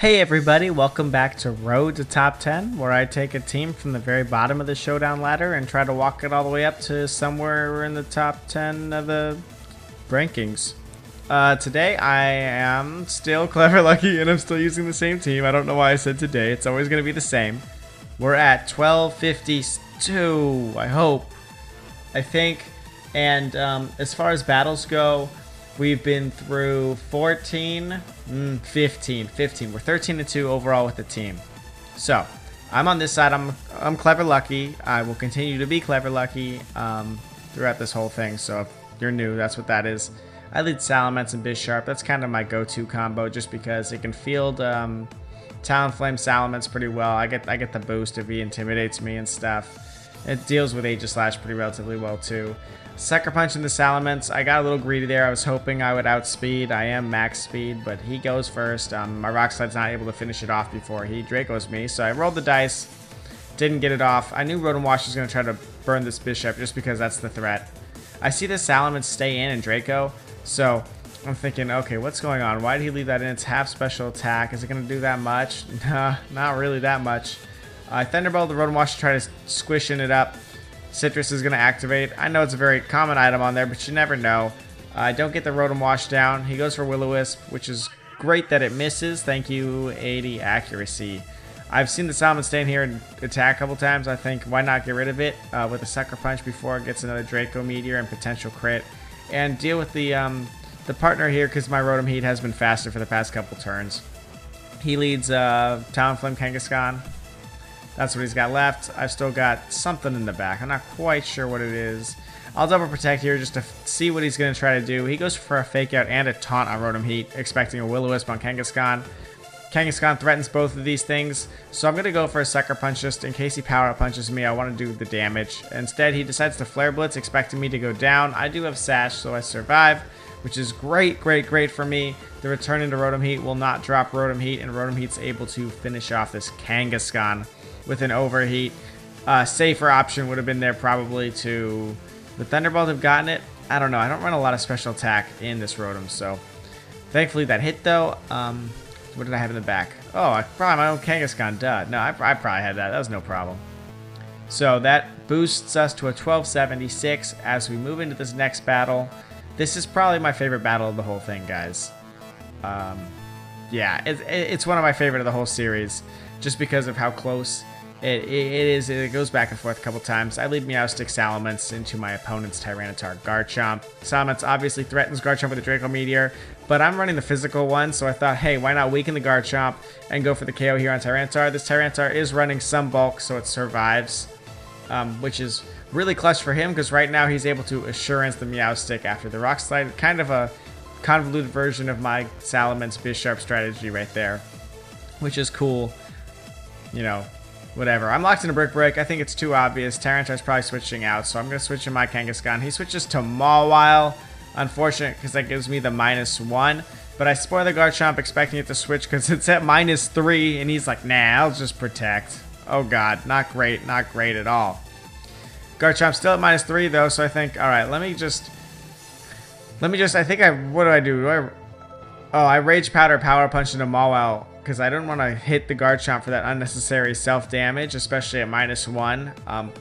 Hey everybody, welcome back to Road to Top 10, where I take a team from the very bottom of the Showdown ladder and try to walk it all the way up to somewhere in the top 10 of the rankings. Today I am still Clever Lucky and I'm still using the same team. I don't know why I said today, it's always going to be the same. We're at 1252, I hope. I think, and as far as battles go, we've been through 15. We're 13-2 overall with the team. So, I'm on this side. I'm Clever Lucky. I will continue to be Clever Lucky throughout this whole thing. So, if you're new, that's what that is. I lead Salamence and Bisharp. That's kind of my go-to combo, just because it can field Talonflame, Salamence pretty well. I get the boost if he intimidates me and stuff. It deals with Aegislash pretty relatively well too. Sucker Punch in the Salamence. I got a little greedy there. I was hoping I would outspeed. I am max speed, but he goes first. My Rock Slide's not able to finish it off before he Dracos me, so I rolled the dice. Didn't get it off. I knew Rotom Wash was going to try to burn this Bishop just because that's the threat. I see this Salamence stay in and Draco, so I'm thinking, okay, what's going on? Why did he leave that in? It's half special attack. Is it going to do that much? Nah, not really that much. I Thunderbolt the Rotom Wash to try to squish it up. Citrus is going to activate. I know it's a very common item on there, but you never know. I don't get the Rotom Wash down. He goes for Will-O-Wisp, which is great that it misses. Thank you, 80 accuracy. I've seen the Salmon stay in here and attack a couple times. I think, why not get rid of it with a Sucker Punch before it gets another Draco Meteor and potential crit. And deal with the partner here, because my Rotom Heat has been faster for the past couple turns. He leads Talonflame Kangaskhan. That's what he's got left. I've still got something in the back. I'm not quite sure what it is. I'll double protect here just to see what he's going to try to do. He goes for a fake out and a taunt on Rotom Heat, expecting a Will-O-Wisp on Kangaskhan. Kangaskhan threatens both of these things, so I'm going to go for a Sucker Punch just in case he power punches me. I want to do the damage. Instead, he decides to Flare Blitz, expecting me to go down. I do have Sash, so I survive, which is great for me. The return into Rotom Heat will not drop Rotom Heat, and Rotom Heat's able to finish off this Kangaskhan with an Overheat. Safer option would have been there probably to the Thunderbolt have gotten it. I don't know. I don't run a lot of special attack in this Rotom, so thankfully that hit though. What did I have in the back? Oh, probably my own Kangaskhan. Duh. No, I probably had that. That was no problem. So that boosts us to a 1276 as we move into this next battle. This is probably my favorite battle of the whole thing, guys. Yeah, it's one of my favorite of the whole series, just because of how close it is. It goes back and forth a couple times. I lead Meowstic Salamence into my opponent's Tyranitar Garchomp. Salamence obviously threatens Garchomp with a Draco Meteor, but I'm running the physical one, so I thought, hey, why not weaken the Garchomp and go for the KO here on Tyranitar. This Tyranitar is running some bulk, so it survives, which is really clutch for him, because right now he's able to Assurance the Meowstic after the Rock Slide. Kind of a convoluted version of my Salamence Bisharp strategy right there, which is cool. You know, whatever. I'm locked in a Brick Break. I think it's too obvious. Tyranitar's probably switching out, so I'm going to switch in my Kangaskhan. He switches to Mawile. Unfortunate, because that gives me the -1. But I spoil the Garchomp expecting it to switch because it's at -3, and he's like, nah, I'll just protect. Oh god, not great. Not great at all. Garchomp's still at -3 though, so I think, alright, let me just, I think what do? I Rage Powder Power Punch into Mawile, because I don't want to hit the Garchomp for that unnecessary self-damage, especially at -1.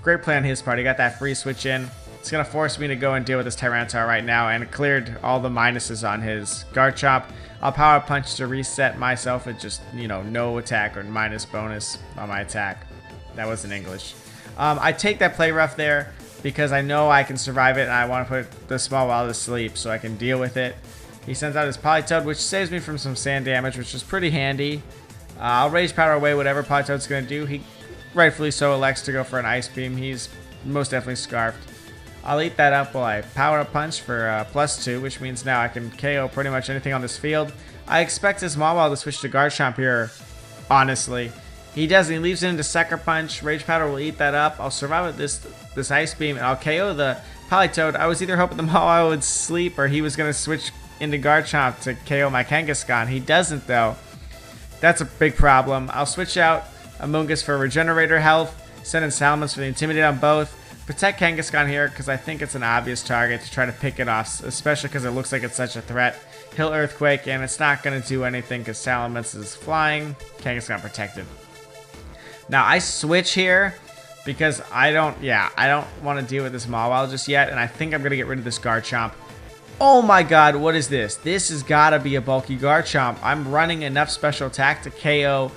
Great play on his part. He got that free switch in. It's going to force me to go and deal with this Tyranitar right now, and it cleared all the minuses on his Garchomp. I'll Power Punch to reset myself at just, you know, no attack or minus bonus on my attack. That wasn't English. I take that Play Rough there because I know I can survive it, and I want to put the Small Wild to sleep so I can deal with it. He sends out his Politoed, which saves me from some sand damage, which is pretty handy. I'll Rage Powder away whatever Politoed's going to do. He rightfully so elects to go for an Ice Beam. He's most definitely Scarfed. I'll eat that up while I Power Up Punch for +2, which means now I can KO pretty much anything on this field. I expect his Mawile to switch to Garchomp here, honestly. He doesn't. He leaves it into Sucker Punch. Rage Powder will eat that up. I'll survive with this Ice Beam, and I'll KO the Politoed. I was either hoping the Mawile would sleep or he was going to switch into Garchomp to KO my Kangaskhan. He doesn't though. That's a big problem. I'll switch out Amoonguss for Regenerator Health, send in Salamence for the Intimidate on both. Protect Kangaskhan here because I think it's an obvious target to try to pick it off, especially because it looks like it's such a threat. He'll Earthquake, and it's not going to do anything because Salamence is flying. Kangaskhan protected. Now, I switch here because I don't want to deal with this Mawile just yet, and I think I'm going to get rid of this Garchomp. Oh my god, what is this? This has got to be a bulky Garchomp. I'm running enough special attack to KO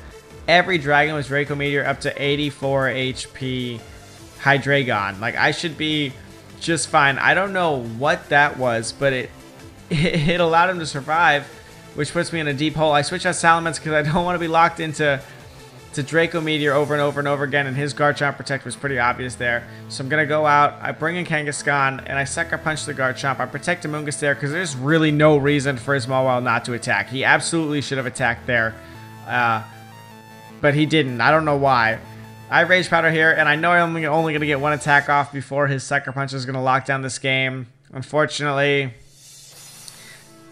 every Dragon with Draco Meteor up to 84 HP Hydreigon. Like, I should be just fine. I don't know what that was, but it allowed him to survive, which puts me in a deep hole. I switch out Salamence because I don't want to be locked into Draco Meteor over and over and over again, and his Garchomp Protect was pretty obvious there. So I'm going to go out, I bring in Kangaskhan, and I Sucker Punch the Garchomp. I protect Amoonguss there because there's really no reason for his Mawile not to attack. He absolutely should have attacked there, but he didn't. I don't know why. I Rage Powder here, and I know I'm only going to get one attack off before his Sucker Punch is going to lock down this game. Unfortunately,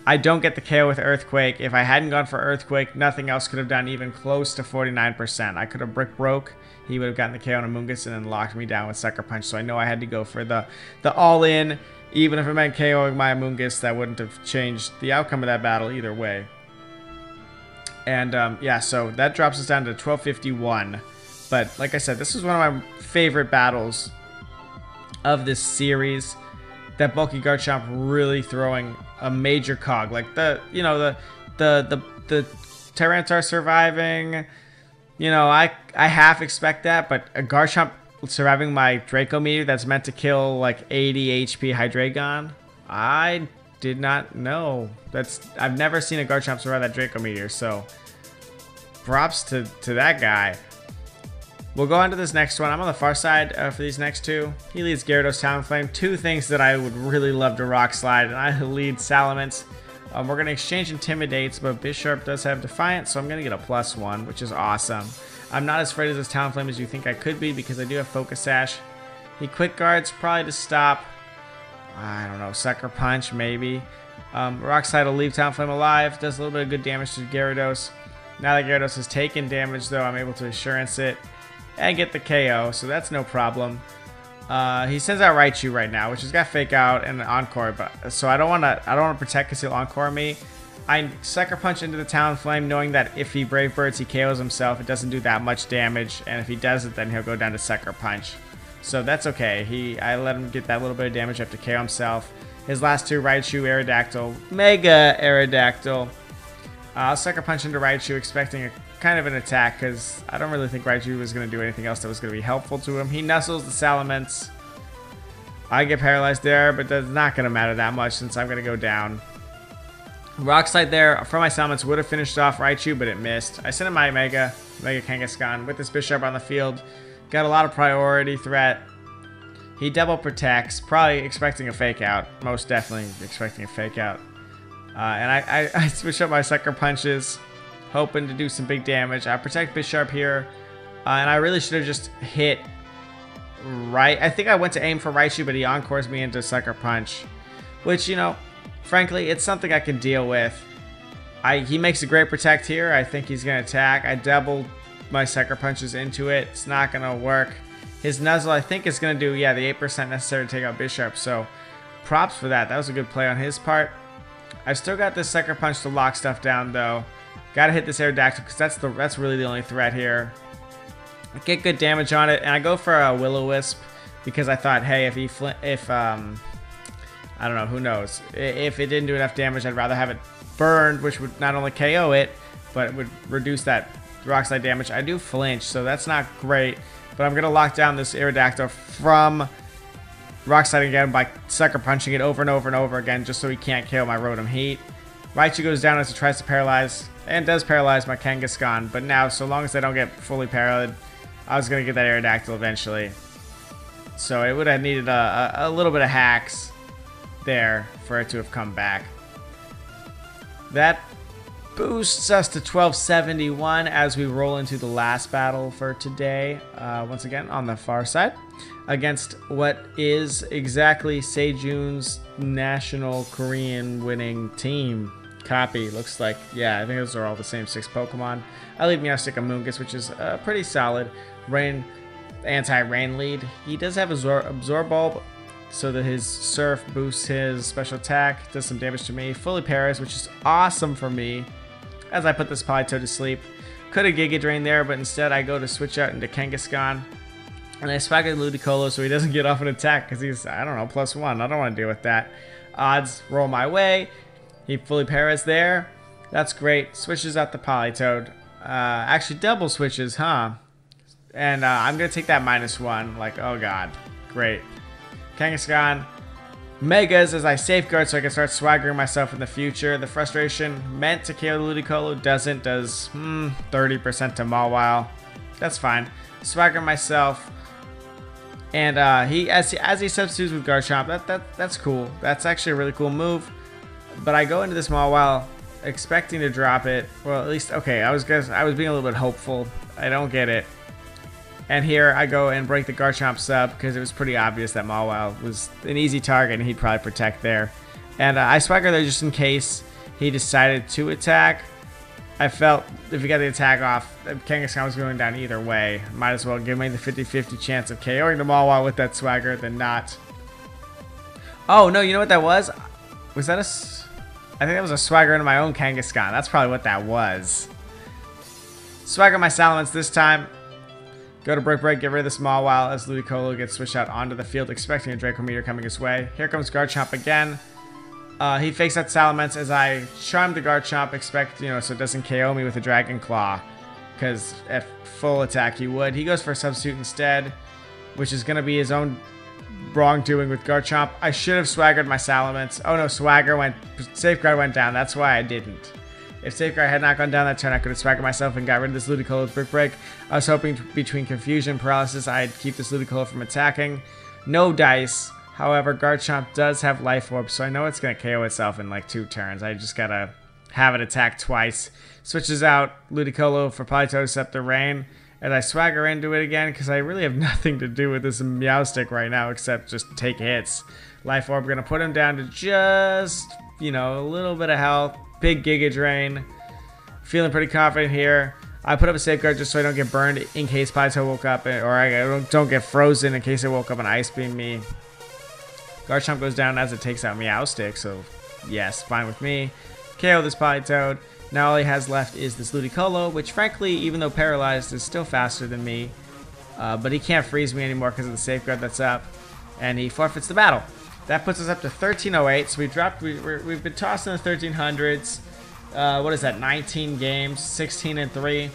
I don't get the KO with Earthquake. If I hadn't gone for Earthquake, nothing else could have done even close to 49%. I could have Brick Broke. He would have gotten the KO on Amoonguss and then locked me down with Sucker Punch. So I know I had to go for the all-in. Even if it meant KOing my Amoonguss, that wouldn't have changed the outcome of that battle either way. And yeah, so that drops us down to 1251. But like I said, this is one of my favorite battles of this series. That bulky Garchomp really throwing a major cog. Like the Tyranitar surviving, you know, I half expect that, but a Garchomp surviving my Draco Meteor that's meant to kill like 80 HP Hydreigon, I did not know. I've never seen a Garchomp survive that Draco Meteor, so props to that guy. We'll go on to this next one. I'm on the far side for these next two. He leads Gyarados, Talonflame. Two things that I would really love to Rock Slide, and I lead Salamence. We're going to exchange Intimidates, but Bisharp does have Defiant, so I'm going to get a +1, which is awesome. I'm not as afraid of this Talonflame as you think I could be because I do have Focus Sash. He Quick Guards, probably to stop, I don't know, Sucker Punch, maybe. Rock Slide will leave Talonflame alive. Does a little bit of good damage to Gyarados. Now that Gyarados has taken damage, though, I'm able to Assurance it and get the KO, so that's no problem. He sends out Raichu right now, which has got Fake Out and Encore, but so I don't want to protect because he'll Encore me. I Sucker Punch into the Talonflame, knowing that if he Brave Birds, he KOs himself. It doesn't do that much damage, and if he does it, then he'll go down to Sucker Punch. So that's okay. I let him get that little bit of damage after KO himself. His last two, Raichu, Aerodactyl, Mega Aerodactyl. I'll Sucker Punch into Raichu, expecting a kind of an attack because I don't really think Raichu was going to do anything else that was going to be helpful to him. He nuzzles the Salamence. I get paralyzed there, but that's not going to matter that much since I'm going to go down. Rock Slide there from my Salamence would have finished off Raichu, but it missed. I sent in my Mega Kangaskhan with this Bisharp on the field. Got a lot of priority threat. He double protects, probably expecting a Fake Out. Most definitely expecting a Fake Out. And I switch up my Sucker Punches, hoping to do some big damage. I protect Bisharp here, and I really should have just hit right. I think I went to aim for Raichu, but he Encores me into Sucker Punch, which, you know, frankly, it's something I can deal with. He makes a great Protect here. I think he's going to attack. I doubled my Sucker Punches into it. It's not going to work. His Nuzzle, I think, is going to do, yeah, the 8% necessary to take out Bisharp, so props for that. That was a good play on his part. I've still got this Sucker Punch to lock stuff down, though. Gotta hit this Aerodactyl because that's really the only threat here. I get good damage on it, and I go for a Will-O-Wisp because I thought, hey, if I don't know, who knows? If it didn't do enough damage, I'd rather have it burned, which would not only KO it, but it would reduce that Rock Slide damage. I do flinch, so that's not great, but I'm gonna lock down this Aerodactyl from Rock Slide again by Sucker Punching it over and over and over again just so he can't KO my Rotom Heat. Raichu goes down as he tries to paralyze, and does paralyze my Kangaskhan, but now, so long as I don't get fully paralyzed, I was going to get that Aerodactyl eventually. So it would have needed a little bit of hacks there for it to have come back. That boosts us to 1271 as we roll into the last battle for today. Once again, on the far side, against what is exactly Sejun's national Korean winning team. Copy, looks like, yeah, I think those are all the same 6 Pokemon. I leave Meowstic Amoonguss, which is pretty solid. Rain anti-rain lead. He does have Absorb Bulb, so that his Surf boosts his special attack, does some damage to me. Fully parries, which is awesome for me as I put this Politoed to sleep. Could have Giga Drain there, but instead I go to switch out into Kangaskhan. And I swagger Ludicolo so he doesn't get off an attack because he's, I don't know, +1. I don't want to deal with that. Odds roll my way. He fully parries there. That's great. Switches out the Politoed. Actually double switches, huh? And I'm going to take that -1. Like, oh god. Great. Kangaskhan. Megas as I safeguard so I can start swaggering myself in the future. The frustration meant to KO Ludicolo doesn't. Does 30% to Mawile. That's fine. Swagger myself. And he as he substitutes with Garchomp, that's cool. That's actually a really cool move. But I go into this Mawile expecting to drop it. Well, at least okay. I was being a little bit hopeful. I don't get it. And here I go and break the Garchomp sub because it was pretty obvious that Mawile was an easy target and he'd probably protect there. And I swagger there just in case he decided to attack. I felt if he got the attack off, Kangaskhan was going down either way. Might as well give me the 50-50 chance of KOing the Mawile with that swagger than not. Oh no, you know what that was? Was that I think that was a swagger into my own Kangaskhan. That's probably what that was. Swagger my Salamence this time. Go to Break, get rid of this Mawile as Ludicolo gets switched out onto the field, expecting a Draco Meteor coming his way. Here comes Garchomp again. He fakes out Salamence as I charm the Garchomp, expect, you know, so it doesn't KO me with a Dragon Claw. Because at full attack he would. He goes for a Substitute instead, which is going to be his own wrongdoing with Garchomp. I should have swaggered my Salamence. Oh no, Safeguard went down. That's why I didn't. If Safeguard had not gone down that turn, I could have swaggered myself and got rid of this Ludicolo with Break. I was hoping between Confusion and Paralysis I'd keep this Ludicolo from attacking. No dice. However, Garchomp does have Life Orb, so I know it's going to KO itself in like 2 turns. I just got to have it attack twice. Switches out Ludicolo for Politoed Scepter Rain. And I swagger into it again because I really have nothing to do with this Meowstic right now except just take hits. Life Orb going to put him down to just, you know, a little bit of health. Big Giga Drain. Feeling pretty confident here. I put up a Safeguard just so I don't get burned in case Politoed woke up, or I don't get frozen in case it woke up and Ice Beam me. Garchomp goes down as it takes out Meowstic, so yes, fine with me. KO this Politoed. Now all he has left is this Ludicolo, which frankly, even though paralyzed, is still faster than me. But he can't freeze me anymore because of the Safeguard that's up, and he forfeits the battle. That puts us up to 1308, so we've been tossed in the 1300s. What is that, 19 games, 16-3.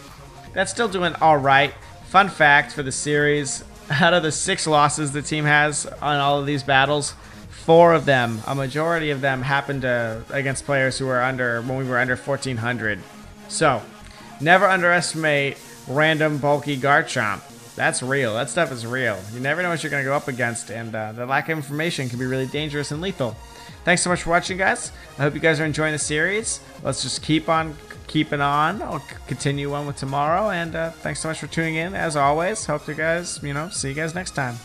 That's still doing all right. Fun fact for the series, out of the 6 losses the team has on all of these battles, 4 of them, a majority of them, happened against players who were when we were under 1400. So, never underestimate random bulky Garchomp. That's real. That stuff is real. You never know what you're going to go up against, and the lack of information can be really dangerous and lethal. Thanks so much for watching, guys. I hope you guys are enjoying the series. Let's just keep on keeping on. I'll continue on with tomorrow, and thanks so much for tuning in, as always. Hope you guys, see you guys next time.